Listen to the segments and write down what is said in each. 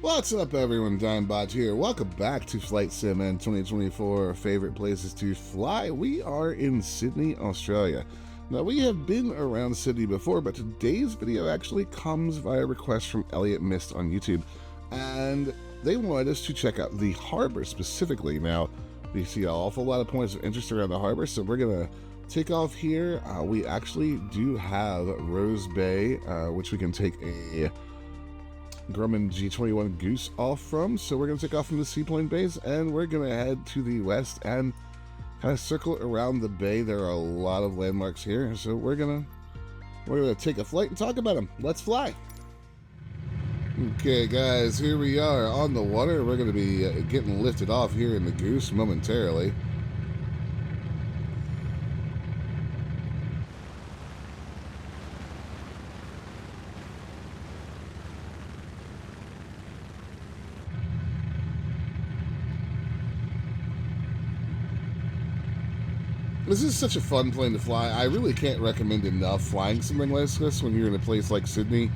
What's up, everyone? Dimebot here. Welcome back to Flight Sim and 2024 favorite places to fly. We are in Sydney, Australia. Now, we have been around Sydney before, but today's video actually comes via request from Elliot Mist on YouTube, and they wanted us to check out the harbor specifically. Now, we see an awful lot of points of interest around the harbor, so we're gonna take off here. We actually do have Rose Bay, which we can take a Grumman G21 Goose off from, so we're going to take off from the seaplane base and we're going to head to the west and kind of circle around the bay. There are a lot of landmarks here, so we're gonna take a flight and talk about them. Let's fly. Okay guys, here we are on the water. We're going to be getting lifted off here in the Goose momentarily. This is such a fun plane to fly. I really can't recommend enough flying something like this when you're in a place like Sydney.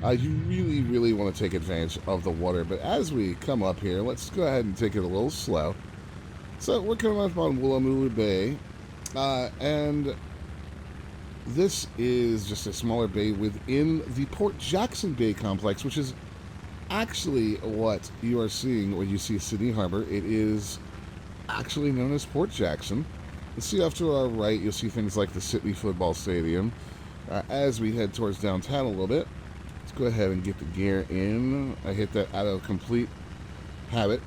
You really want to take advantage of the water. But as we come up here, let's go ahead and take it a little slow. So we're coming up on Woolloomooloo Bay. And this is just a smaller bay within the Port Jackson Bay complex, which is actually what you are seeing when you see Sydney Harbor. It is actually known as Port Jackson. See off to our right, you'll see things like the Sydney Football Stadium. As we head towards downtown a little bit, let's go ahead and get the gear in. I hit that out of complete habit.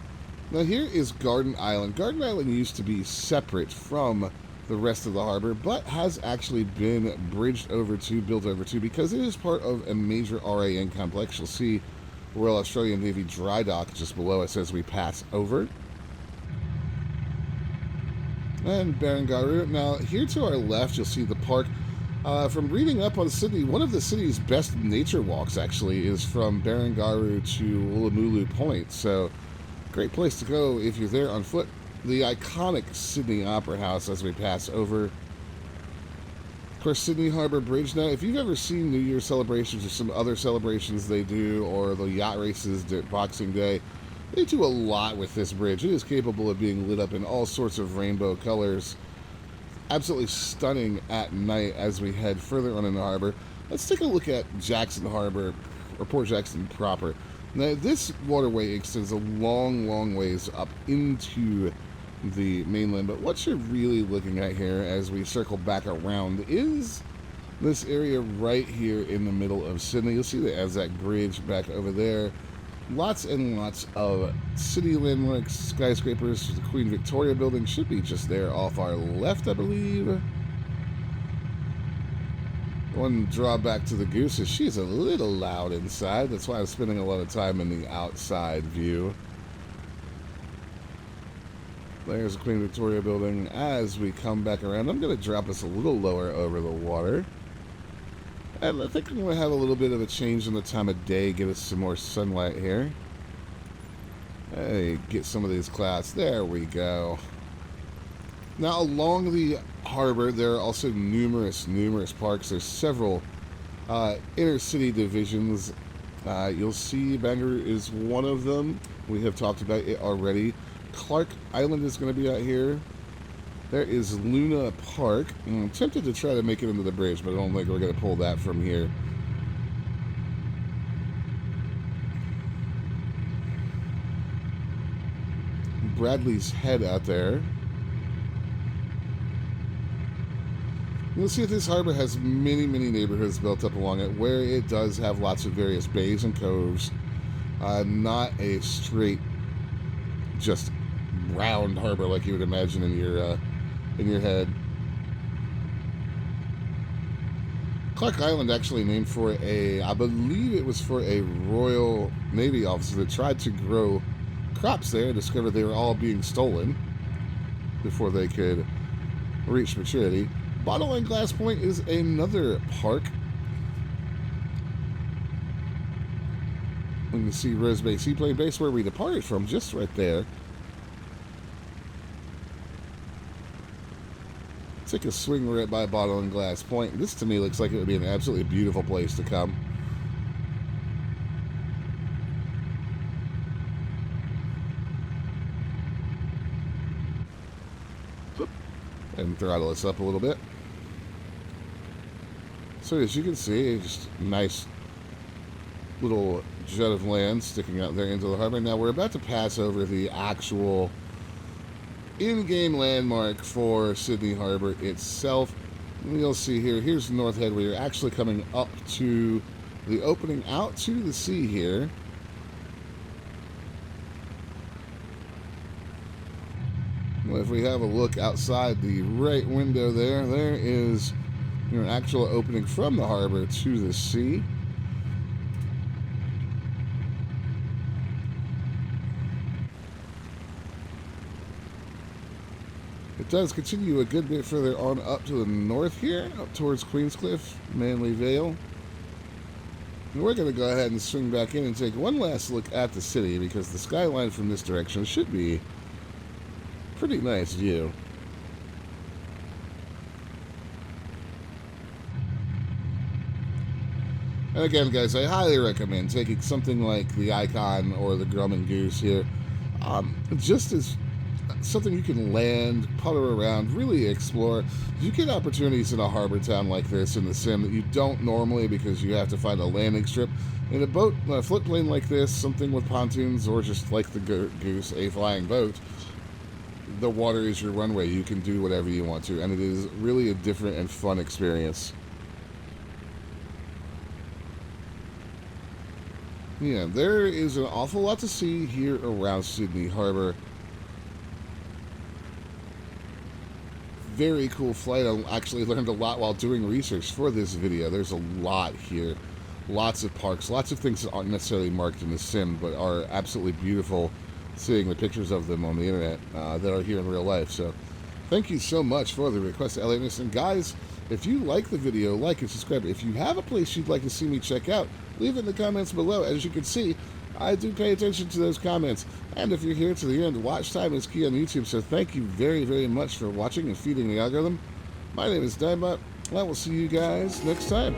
Now here is Garden Island. Garden Island used to be separate from the rest of the harbor, but has actually been built over to, because it is part of a major RAN complex. You'll see Royal Australian Navy dry dock just below us as we pass over. And Barangaroo. Now, here to our left, you'll see the park. From reading up on Sydney, one of the city's best nature walks, actually, is from Barangaroo to Woolloomooloo Point. So, great place to go if you're there on foot. The iconic Sydney Opera House as we pass over. Of course, Sydney Harbour Bridge. Now, if you've ever seen New Year's celebrations or some other celebrations they do, or the yacht races, Boxing Day, they do a lot with this bridge. It is capable of being lit up in all sorts of rainbow colors. Absolutely stunning at night as we head further on in the harbor. Let's take a look at Jackson Harbor, or Port Jackson proper. Now, this waterway extends a long ways up into the mainland, but what you're really looking at here as we circle back around is this area right here in the middle of Sydney. You'll see that as that bridge back over there. Lots and lots of city landmarks, skyscrapers. The Queen Victoria building should be just there off our left, I believe. One drawback to the Goose is she's a little loud inside. That's why I'm spending a lot of time in the outside view. There's the Queen Victoria building. As we come back around, I'm going to drop us a little lower over the water. And I think I'm going to have a little bit of a change in the time of day, give us some more sunlight here. Hey, get some of these clouds. There we go. Now, along the harbor, there are also numerous parks. There's several inner city divisions. You'll see Barangaroo is one of them. We have talked about it already. Clark Island is going to be out here. There is Luna Park. I'm tempted to try to make it into the bridge, but I don't think we're going to pull that from here. Bradley's Head out there. You'll see that this harbor has many neighborhoods built up along it, where it does have lots of various bays and coves. Not a straight, just round harbor like you would imagine in your head. Clark Island actually named for I believe it was for a Royal Navy officer that tried to grow crops there and discovered they were all being stolen before they could reach maturity. Bottle and Glass Point is another park. You can see Rose Bay Seaplane Base, where we departed from, just right there. Take a swing right by Bottle and Glass Point. This to me looks like it would be an absolutely beautiful place to come. and throttle this up a little bit. So as you can see, just a nice little jut of land sticking out there into the harbor. Now we're about to pass over the actual in-game landmark for Sydney Harbor itself. And you'll see here's North Head, where you're actually coming up to the opening out to the sea here. Well, if we have a look outside the right window there is an actual opening from the harbor to the sea. It does continue a good bit further on up to the north here, up towards Queenscliff, Manly Vale. And we're going to go ahead and swing back in and take one last look at the city, because the skyline from this direction should be a pretty nice view. And again, guys, I highly recommend taking something like the Icon or the Grum and Goose here, just as something you can land, putter around, really explore. You get opportunities in a harbor town like this in the sim that you don't normally, because you have to find a landing strip. In a boat, a float plane like this, something with pontoons, or just like the Goose, a flying boat, the water is your runway. You can do whatever you want to, and it is really a different and fun experience. Yeah, there is an awful lot to see here around Sydney Harbor. Very cool flight. I actually learned a lot while doing research for this video. There's a lot here. Lots of parks, lots of things that aren't necessarily marked in the sim, but are absolutely beautiful, seeing the pictures of them on the internet that are here in real life. So thank you so much for the request, Elliot. And guys, if you like the video, like and subscribe. If you have a place you'd like to see me check out, leave it in the comments below. As you can see, I do pay attention to those comments. And if you're here to the end, watch time is key on YouTube. So thank you very, very much for watching and feeding the algorithm. My name is Dimebot, and I will see you guys next time.